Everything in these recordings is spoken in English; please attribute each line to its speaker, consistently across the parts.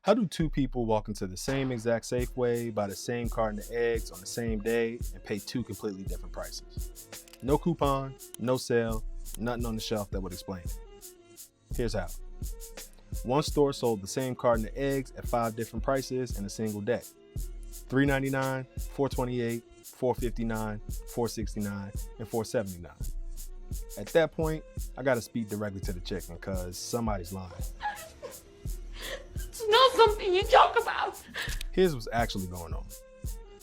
Speaker 1: How do two people walk into the same exact Safeway, buy the same carton of eggs on the same day, and pay two completely different prices? No coupon, no sale, nothing on the shelf that would explain it. Here's how. One store sold the same carton of eggs at 5 different prices in a single day. $3.99, $4.28, $4.59, $4.69, and $4.79. At that point, I gotta speak directly to the chicken because somebody's lying.
Speaker 2: It's not something you talk about.
Speaker 1: Here's what's actually going on.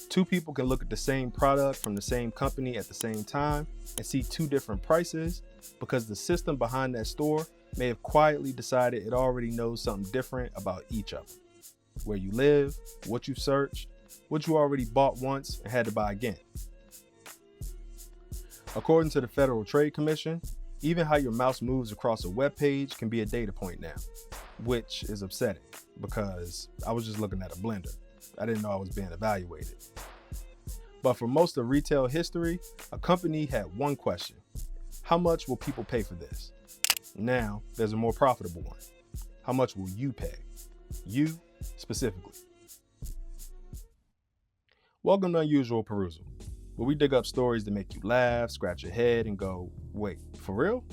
Speaker 1: Two people can look at the same product from the same company at the same time and see two different prices because the system behind that store may have quietly decided it already knows something different about each of them. Where you live, what you've searched, what you already bought once and had to buy again. According to the Federal Trade Commission, even how your mouse moves across a web page can be a data point now, which is upsetting because I was just looking at a blender. I didn't know I was being evaluated. But for most of retail history, a company had one question: how much will people pay for this? Now, there's a more profitable one. How much will you pay? You, specifically. Welcome to Unusual Perusal, where we dig up stories that make you laugh, scratch your head, and go, wait, for real?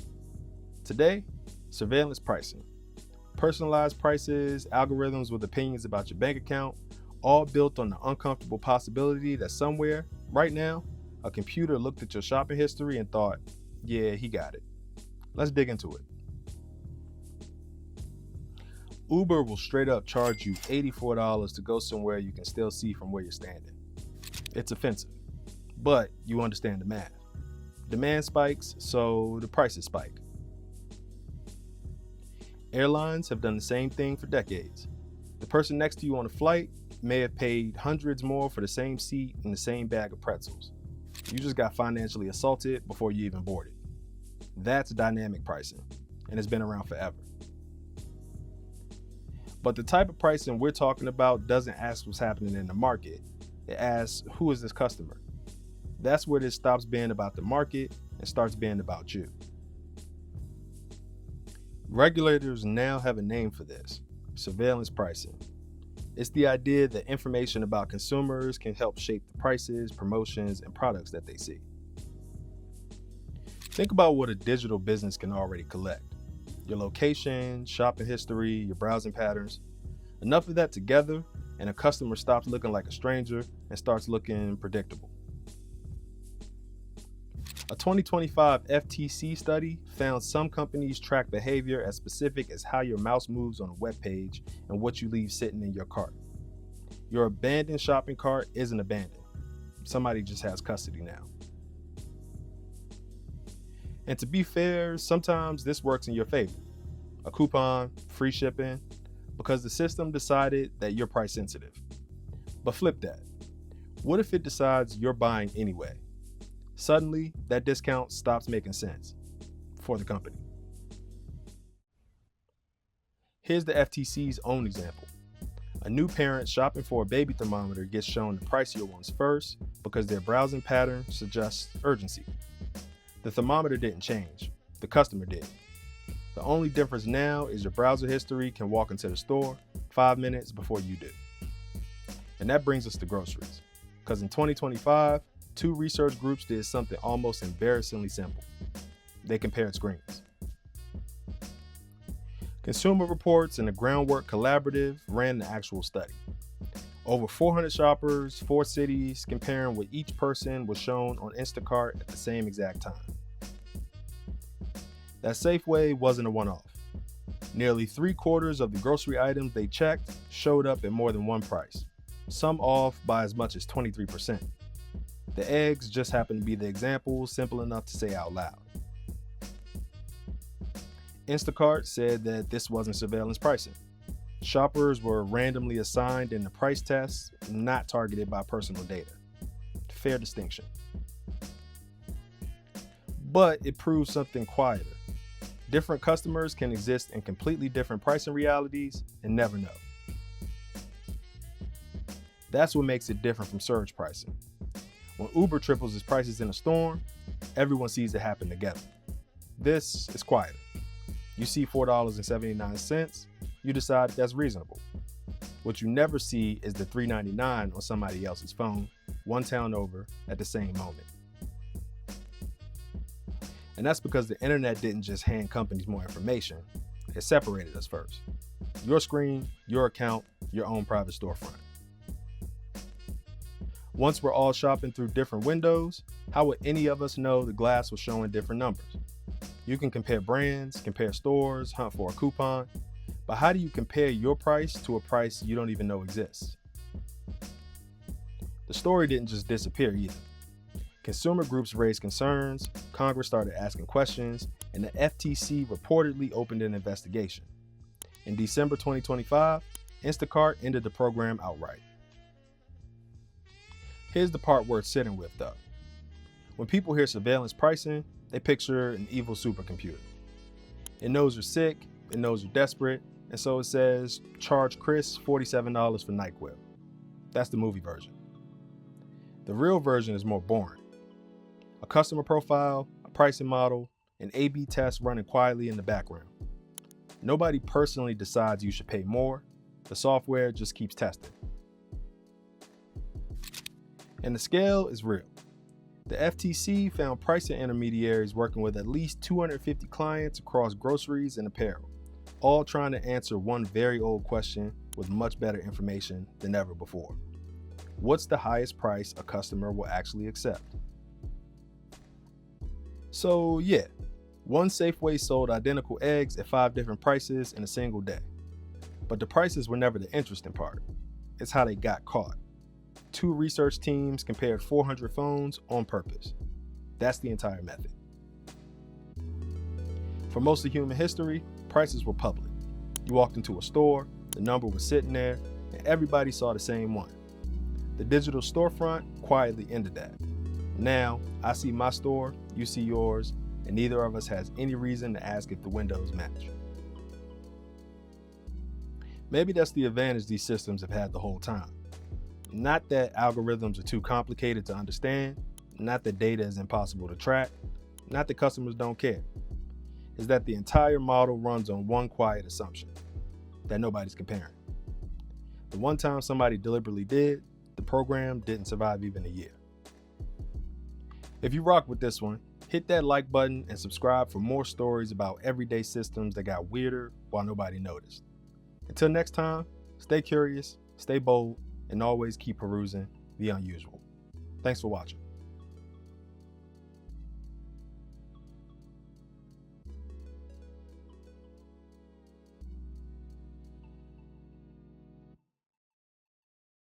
Speaker 1: Today, surveillance pricing. Personalized prices, algorithms with opinions about your bank account, all built on the uncomfortable possibility that somewhere, right now, a computer looked at your shopping history and thought, yeah, he got it. Let's dig into it. Uber will straight up charge you $84 to go somewhere you can still see from where you're standing. It's offensive, but you understand the math. Demand spikes, so the prices spike. Airlines have done the same thing for decades. The person next to you on a flight may have paid hundreds more for the same seat and the same bag of pretzels. You just got financially assaulted before you even boarded. That's dynamic pricing, and it's been around forever. But the type of pricing we're talking about doesn't ask what's happening in the market. It asks, who is this customer? That's where this stops being about the market and starts being about you. Regulators now have a name for this: surveillance pricing. It's the idea that information about consumers can help shape the prices, promotions, and products that they see. Think about what a digital business can already collect: your location, shopping history, your browsing patterns. Enough of that together, and a customer stops looking like a stranger and starts looking predictable. A 2025 FTC study found some companies track behavior as specific as how your mouse moves on a web page and what you leave sitting in your cart. Your abandoned shopping cart isn't abandoned. Somebody just has custody now. And to be fair, sometimes this works in your favor. A coupon, free shipping, because the system decided that you're price sensitive. But flip that. What if it decides you're buying anyway? Suddenly, that discount stops making sense for the company. Here's the FTC's own example. A new parent shopping for a baby thermometer gets shown the pricier ones first because their browsing pattern suggests urgency. The thermometer didn't change, the customer did. The only difference now is your browser history can walk into the store 5 minutes before you do. And that brings us to groceries, because in 2025, 2 research groups did something almost embarrassingly simple. They compared screens. Consumer Reports and the Groundwork Collaborative ran the actual study. Over 400 shoppers, 4 cities, comparing what each person was shown on Instacart at the same exact time. That Safeway wasn't a one-off. Nearly 3/4 of the grocery items they checked showed up at more than one price, some off by as much as 23%. The eggs just happened to be the example, simple enough to say out loud. Instacart said that this wasn't surveillance pricing. Shoppers were randomly assigned in the price tests, not targeted by personal data. Fair distinction. But it proves something quieter. Different customers can exist in completely different pricing realities and never know. That's what makes it different from surge pricing. When Uber triples its prices in a storm, everyone sees it happen together. This is quieter. You see $4.79, you decide that's reasonable. What you never see is the $3.99 on somebody else's phone, one town over, at the same moment. And that's because the internet didn't just hand companies more information, it separated us first. Your screen, your account, your own private storefront. Once we're all shopping through different windows, how would any of us know the glass was showing different numbers? You can compare brands, compare stores, hunt for a coupon, but how do you compare your price to a price you don't even know exists? The story didn't just disappear either. Consumer groups raised concerns, Congress started asking questions, and the FTC reportedly opened an investigation. In December 2025, Instacart ended the program outright. Here's the part worth sitting with though. When people hear surveillance pricing, they picture an evil supercomputer. It knows you're sick, it knows you're desperate, and so it says, charge Chris $47 for NyQuil. That's the movie version. The real version is more boring. A customer profile, a pricing model, an A/B test running quietly in the background. Nobody personally decides you should pay more. The software just keeps testing. And the scale is real. The FTC found pricing intermediaries working with at least 250 clients across groceries and apparel, all trying to answer one very old question with much better information than ever before. What's the highest price a customer will actually accept? So yeah, one Safeway sold identical eggs at 5 different prices in a single day. But the prices were never the interesting part. It's how they got caught. 2 research teams compared 400 phones on purpose. That's the entire method. For most of human history, prices were public. You walked into a store, the number was sitting there, and everybody saw the same one. The digital storefront quietly ended that. Now, I see my store, you see yours, and neither of us has any reason to ask if the windows match. Maybe that's the advantage these systems have had the whole time. Not that algorithms are too complicated to understand, not that data is impossible to track, not that customers don't care. It's that the entire model runs on one quiet assumption, that nobody's comparing. The one time somebody deliberately did, the program didn't survive even a year. If you rock with this one, hit that like button and subscribe for more stories about everyday systems that got weirder while nobody noticed. Until next time, stay curious, stay bold, and always keep perusing the unusual. Thanks for watching.